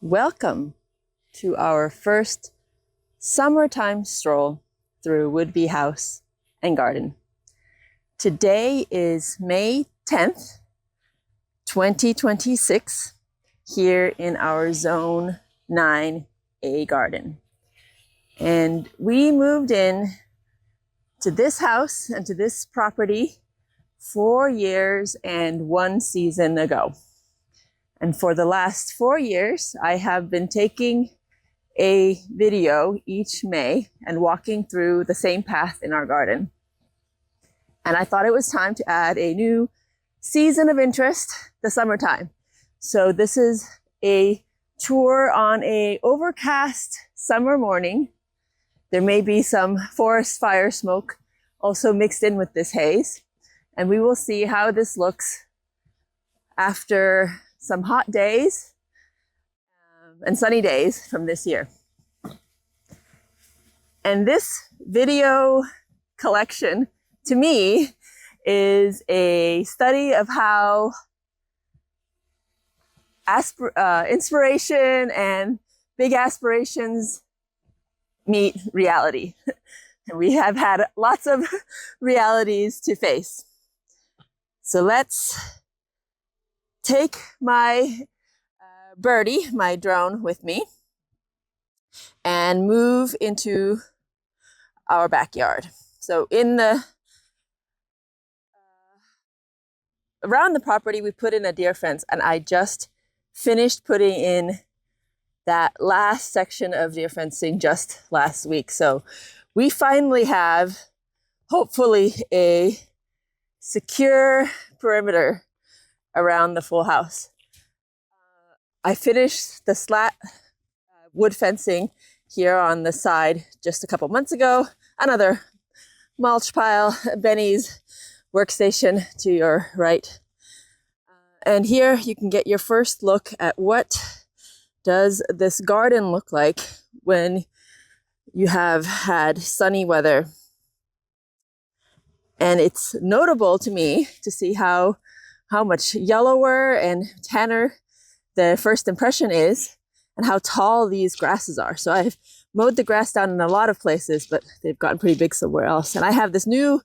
Welcome to our first summertime stroll through Woodby House and Garden. Today is May 10th, 2026, here in our Zone 9A garden. And we moved in to this house and to this property 4 years and 1 season ago. And for the last 4 years, I have been taking a video each May and walking through the same path in our garden. And I thought it was time to add a new season of interest, the summertime. So this is a tour on a overcast summer morning. There may be some forest fire smoke also mixed in with this haze. And we will see how this looks after some hot days and sunny days from this year. And this video collection, to me, is a study of how inspiration and big aspirations meet reality. And we have had lots of realities to face. So let's take my birdie, my drone, with me and move into our backyard. So in the around the property, we put in a deer fence, and I just finished putting in that last section of deer fencing just last week. So we finally have, hopefully, a secure perimeter around the full house. I finished the slat wood fencing here on the side just a couple months ago. Another mulch pile, Benny's workstation to your right. And here you can get your first look at what does this garden look like when you have had sunny weather. And it's notable to me to see how much yellower and tanner the first impression is and how tall these grasses are. So I've mowed the grass down in a lot of places, but they've gotten pretty big somewhere else. And I have this new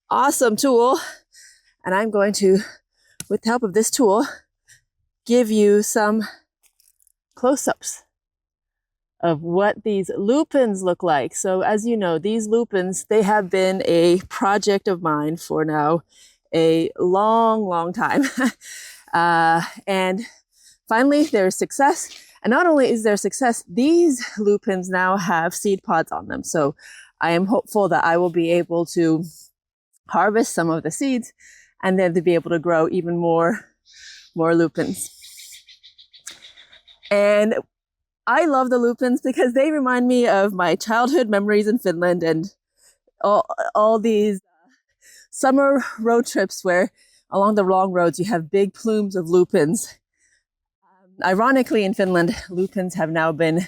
awesome tool, and I'm going to, with the help of this tool, give you some close-ups of what these lupins look like. So as you know, these lupins, they have been a project of mine for now a long time. And finally, there's success. And not only is there success, these lupins now have seed pods on them. So I am hopeful that I will be able to harvest some of the seeds and then to be able to grow even more lupins. And I love the lupins because they remind me of my childhood memories in Finland and all these summer road trips where along the long roads you have big plumes of lupins. Ironically, in Finland, lupins have now been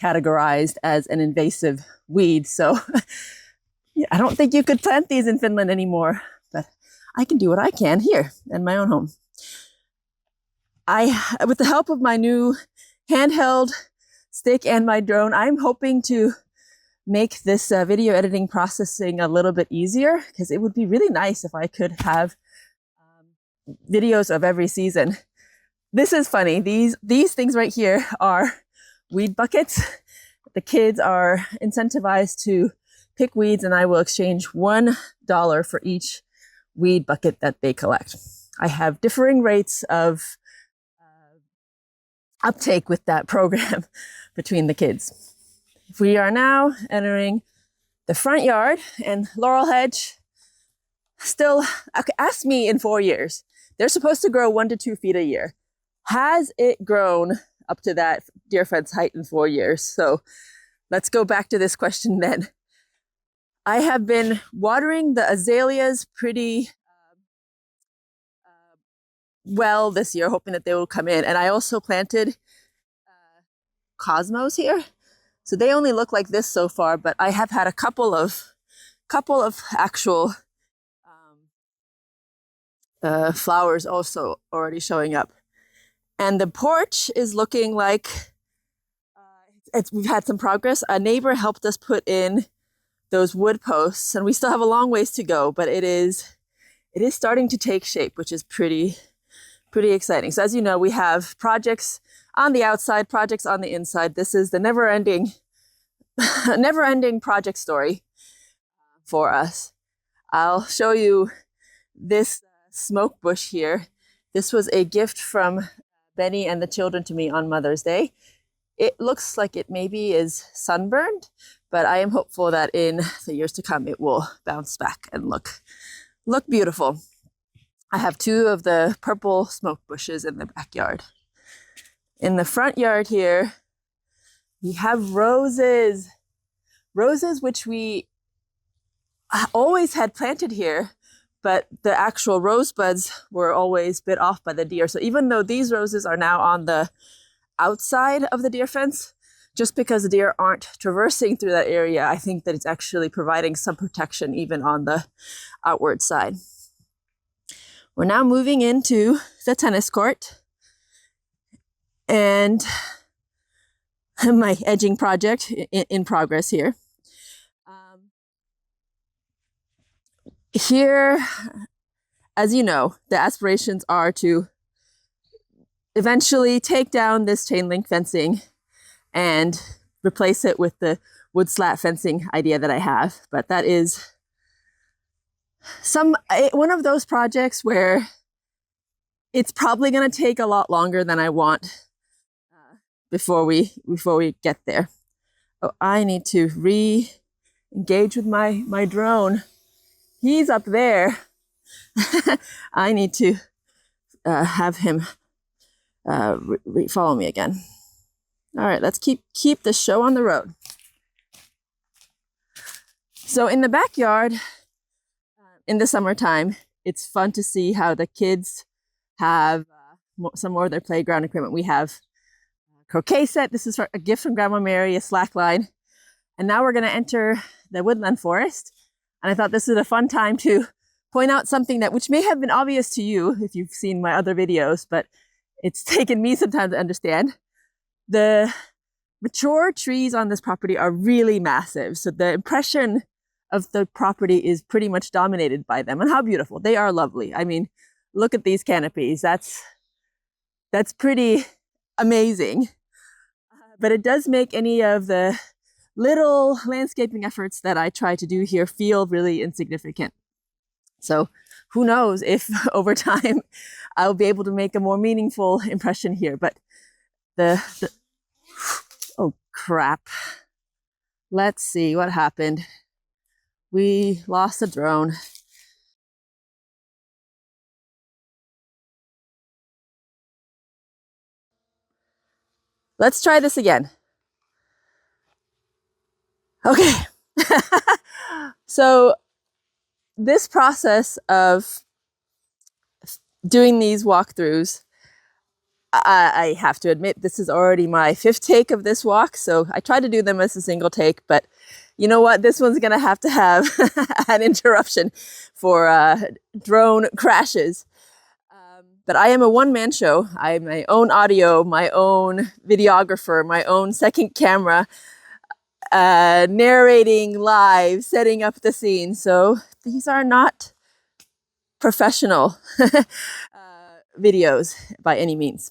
categorized as an invasive weed. So I don't think you could plant these in Finland anymore, but I can do what I can here in my own home. With the help of my new handheld stick and my drone, I'm hoping to make this video editing processing a little bit easier, because it would be really nice if I could have videos of every season. This is funny. These things right here are weed buckets. The kids are incentivized to pick weeds, and I will exchange $1 for each weed bucket that they collect. I have differing rates of uptake with that program between the kids. We are now entering the front yard, and Laurel Hedge still, ask me in 4 years. They're supposed to grow 1 to 2 feet a year. Has it grown up to that deer fence height in 4 years? So let's go back to this question then. I have been watering the azaleas pretty well this year, hoping that they will come in. And I also planted cosmos here. So they only look like this so far, but I have had a couple of actual flowers also already showing up. And the porch is looking like we've had some progress. A neighbor helped us put in those wood posts, and we still have a long ways to go, but it is starting to take shape, which is pretty exciting. So as you know, we have projects on the outside, projects on the inside. This is the never-ending project story for us. I'll show you this smoke bush here. This was a gift from Benny and the children to me on Mother's Day. It looks like it maybe is sunburned, but I am hopeful that in the years to come, it will bounce back and look beautiful. I have 2 of the purple smoke bushes in the backyard. In the front yard here, we have roses. Roses which we always had planted here, but the actual rose buds were always bit off by the deer. So even though these roses are now on the outside of the deer fence, just because the deer aren't traversing through that area, I think that it's actually providing some protection even on the outward side. We're now moving into the tennis court, and my edging project in progress here. Here, as you know, the aspirations are to eventually take down this chain link fencing and replace it with the wood slat fencing idea that I have. But that is one of those projects where it's probably going to take a lot longer than I want before we get there. Oh, I need to re-engage with my drone. He's up there. I need to have him follow me again. All right, let's keep the show on the road. So in the backyard, in the summertime, it's fun to see how the kids have some more of their playground equipment. We have a croquet set. This is a gift from Grandma Mary, a slack line. And now we're going to enter the woodland forest. And I thought this is a fun time to point out something which may have been obvious to you if you've seen my other videos, but it's taken me some time to understand. The mature trees on this property are really massive. So the impression of the property is pretty much dominated by them. And how beautiful. They are lovely. I mean, look at these canopies. That's pretty amazing. But it does make any of the little landscaping efforts that I try to do here feel really insignificant. So who knows if over time I'll be able to make a more meaningful impression here. But oh crap. Let's see what happened. We lost the drone. Let's try this again. Okay. So this process of doing these walkthroughs, I have to admit, this is already my 5th take of this walk. So I try to do them as a single take, but you know what? This one's going to have an interruption for drone crashes. But I am a one-man show. I'm my own audio, my own videographer, my own second camera, narrating live, setting up the scene. So these are not professional videos by any means.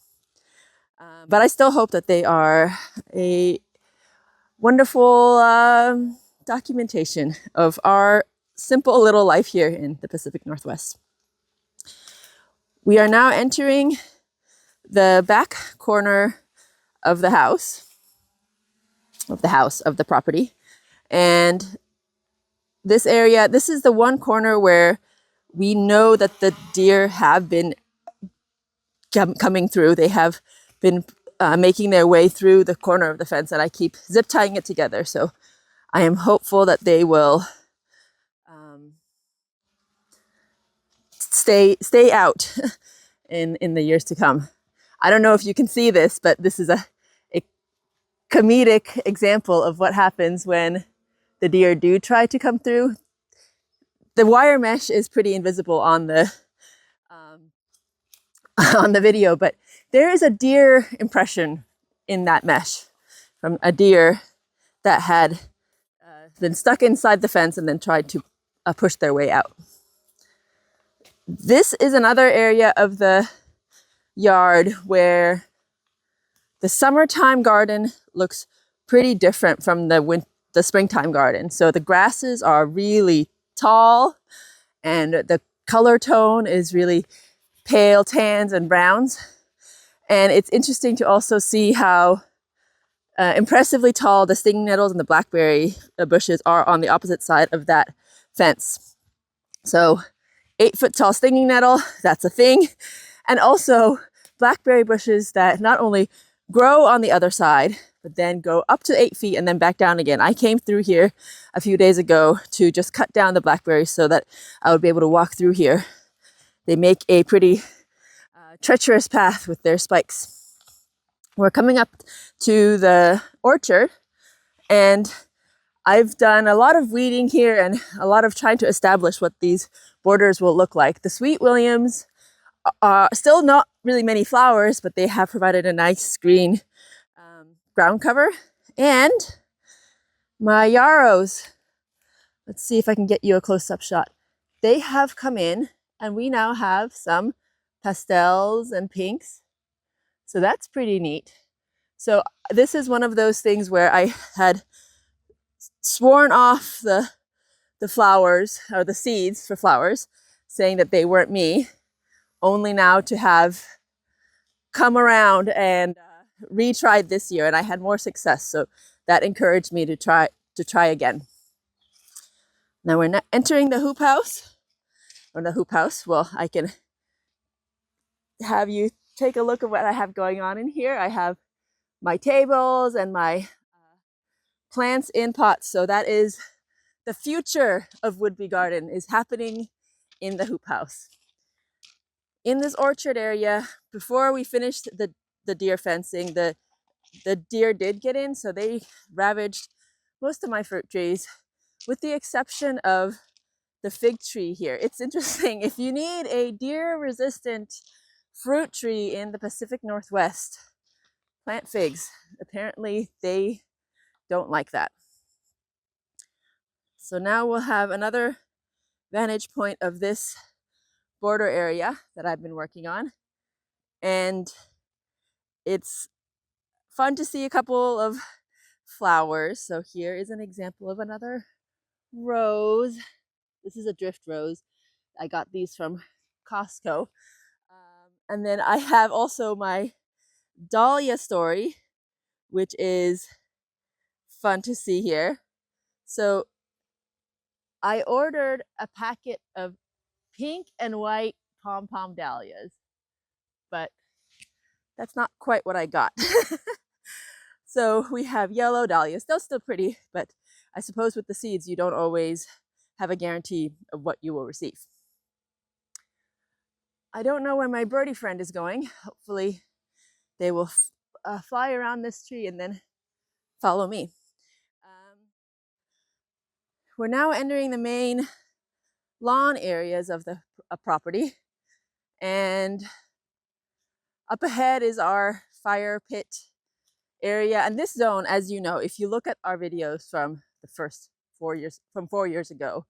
But I still hope that they are a wonderful documentation of our simple little life here in the Pacific Northwest. We are now entering the back corner of the property. And this area, this is the one corner where we know that the deer have been coming through. They have been making their way through the corner of the fence, and I keep zip tying it together. So I am hopeful that they will stay out in the years to come. I don't know if you can see this, but this is a comedic example of what happens when the deer do try to come through. The wire mesh is pretty invisible on the video, but there is a deer impression in that mesh from a deer that had been stuck inside the fence and then tried to push their way out. This is another area of the yard where the summertime garden looks pretty different from the springtime garden. So the grasses are really tall and the color tone is really pale tans and browns. And it's interesting to also see how impressively tall the stinging nettles and the blackberry bushes are on the opposite side of that fence. So 8-foot tall stinging nettle, that's a thing. And also blackberry bushes that not only grow on the other side, but then go up to 8 feet and then back down again. I came through here a few days ago to just cut down the blackberries so that I would be able to walk through here. They make a pretty treacherous path with their spikes. We're coming up to the orchard, and I've done a lot of weeding here and a lot of trying to establish what these borders will look like. The Sweet Williams are still not really many flowers, but they have provided a nice green ground cover. And my yarrows, let's see if I can get you a close-up shot. They have come in, and we now have some pastels and pinks. So that's pretty neat. So this is one of those things where I had sworn off the flowers or the seeds for flowers, saying that they weren't me, only now to have come around and retried this year, and I had more success. So that encouraged me to try again. Now we're entering the hoop house, or the hoop house. Well, I can have you take a look at what I have going on in here. I have my tables and my plants in pots. So that is the future of Woodby Garden is happening in the hoop house. In this orchard area, before we finished the deer fencing, the deer did get in, so they ravaged most of my fruit trees, with the exception of the fig tree here. It's interesting, if you need a deer-resistant fruit tree in the Pacific Northwest, plant figs. Apparently, they don't like that. So now we'll have another vantage point of this border area that I've been working on. And it's fun to see a couple of flowers. So here is an example of another rose. This is a drift rose. I got these from Costco. And then I have also my dahlia story, which is fun to see here. So I ordered a packet of pink and white pom-pom dahlias, but that's not quite what I got. So we have yellow dahlias. They're still pretty, but I suppose with the seeds, you don't always have a guarantee of what you will receive. I don't know where my birdie friend is going. Hopefully they will fly around this tree and then follow me. We're now entering the main lawn areas of the property, and up ahead is our fire pit area. And this zone, as you know, if you look at our videos from the first 4 years, from 4 years ago,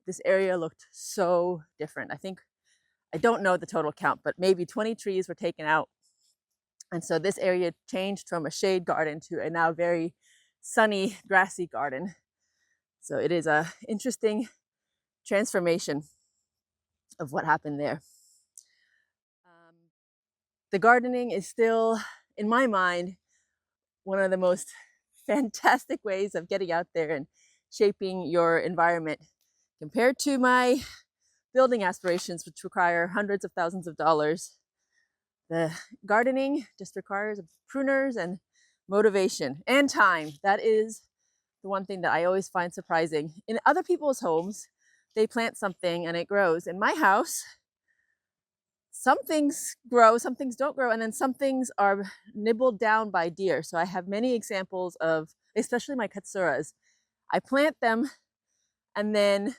this area looked so different. I don't know the total count, but maybe 20 trees were taken out. And so this area changed from a shade garden to a now very sunny, grassy garden. So it is an interesting transformation of what happened there. The gardening is still, in my mind, one of the most fantastic ways of getting out there and shaping your environment compared to my building aspirations, which require hundreds of thousands of dollars. The gardening just requires pruners and motivation and time. That is the one thing that I always find surprising. In other people's homes, they plant something and it grows. In my house, some things grow, some things don't grow, and then some things are nibbled down by deer. So I have many examples of, especially my katsuras. I plant them, and then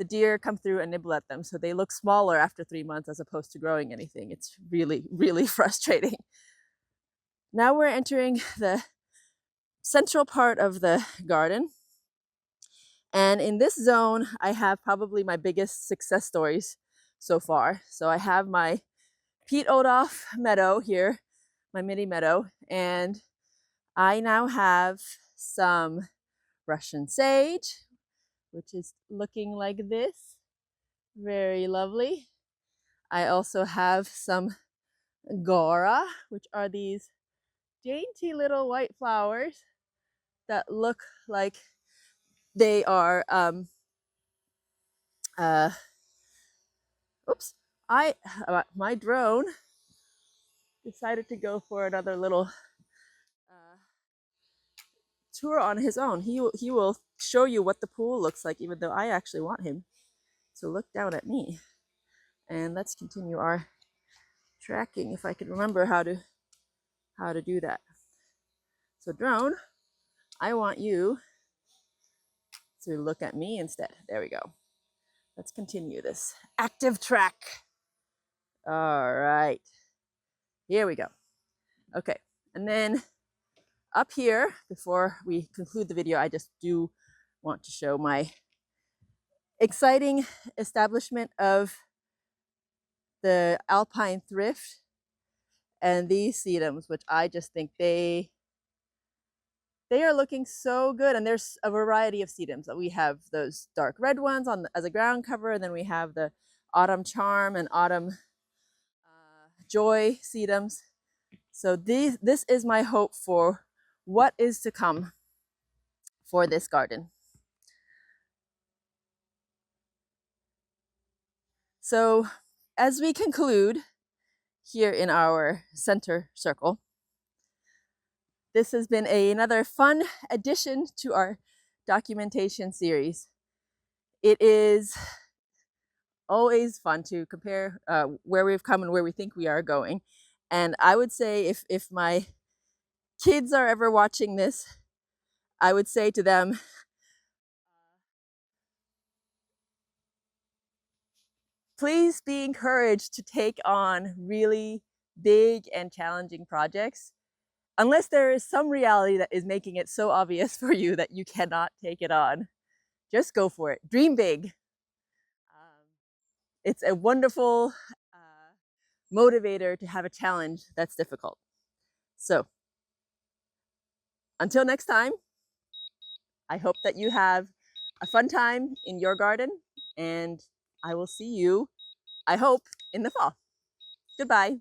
the deer come through and nibble at them. So they look smaller after 3 months as opposed to growing anything. It's really, really frustrating. Now we're entering the central part of the garden. And in this zone, I have probably my biggest success stories so far. So I have my peat odoff meadow here, my mini meadow, and I now have some Russian sage, which is looking like this. Very lovely. I also have some Gora, which are these dainty little white flowers that look like they are oops, my drone decided to go for another little tour on his own. He will show you what the pool looks like, even though I actually want him to look down at me. And let's continue our tracking if I can remember how to do that. So drone, I want you to look at me instead. There we go. Let's continue this active track. All right, here we go. Okay, and then up here, before we conclude the video, I just do want to show my exciting establishment of the Alpine Thrift and these sedums, which I just think they are looking so good. And there's a variety of sedums. We have those dark red ones as a ground cover, and then we have the Autumn Charm and Autumn Joy sedums. So this is my hope for what is to come for this garden. So as we conclude here in our center circle, this has been another fun addition to our documentation series. It is always fun to compare where we've come and where we think we are going. And I would say if my kids are ever watching this, I would say to them, please be encouraged to take on really big and challenging projects, unless there is some reality that is making it so obvious for you that you cannot take it on. Just go for it. Dream big. It's a wonderful motivator to have a challenge that's difficult. So until next time, I hope that you have a fun time in your garden, and I will see you, I hope, in the fall. Goodbye.